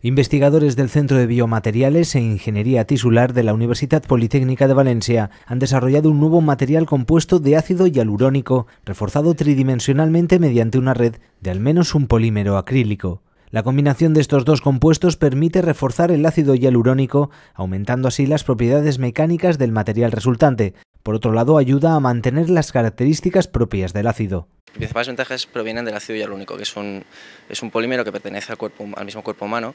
Investigadores del Centro de Biomateriales e Ingeniería Tisular de la Universidad Politécnica de Valencia han desarrollado un nuevo material compuesto de ácido hialurónico reforzado tridimensionalmente mediante una red de al menos un polímero acrílico. La combinación de estos dos compuestos permite reforzar el ácido hialurónico, aumentando así las propiedades mecánicas del material resultante. Por otro lado, ayuda a mantener las características propias del ácido. Las principales ventajas provienen del ácido hialurónico, que es un polímero que pertenece al mismo cuerpo humano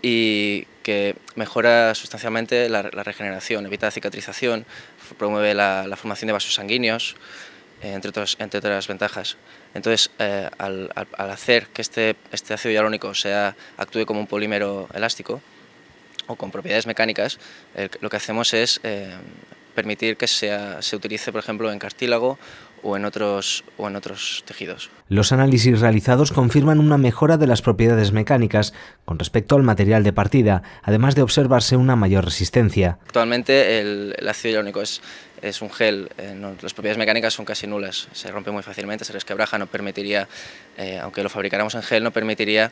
y que mejora sustancialmente la regeneración, evita la cicatrización, promueve la formación de vasos sanguíneos, entre otras ventajas. Entonces, al hacer que este ácido hialurónico actúe como un polímero elástico o con propiedades mecánicas, lo que hacemos es permitir que se utilice, por ejemplo, en cartílago o en otros tejidos. Los análisis realizados confirman una mejora de las propiedades mecánicas con respecto al material de partida, además de observarse una mayor resistencia. Actualmente el ácido hialurónico es un gel, las propiedades mecánicas son casi nulas, se rompe muy fácilmente, se resquebraja, no permitiría, aunque lo fabricáramos en gel, no permitiría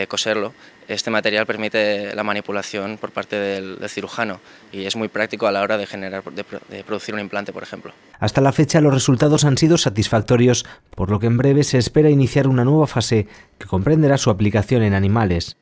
coserlo. Este material permite la manipulación por parte del cirujano y es muy práctico a la hora de producir un implante, por ejemplo. Hasta la fecha los resultados han sido satisfactorios, por lo que en breve se espera iniciar una nueva fase que comprenderá su aplicación en animales.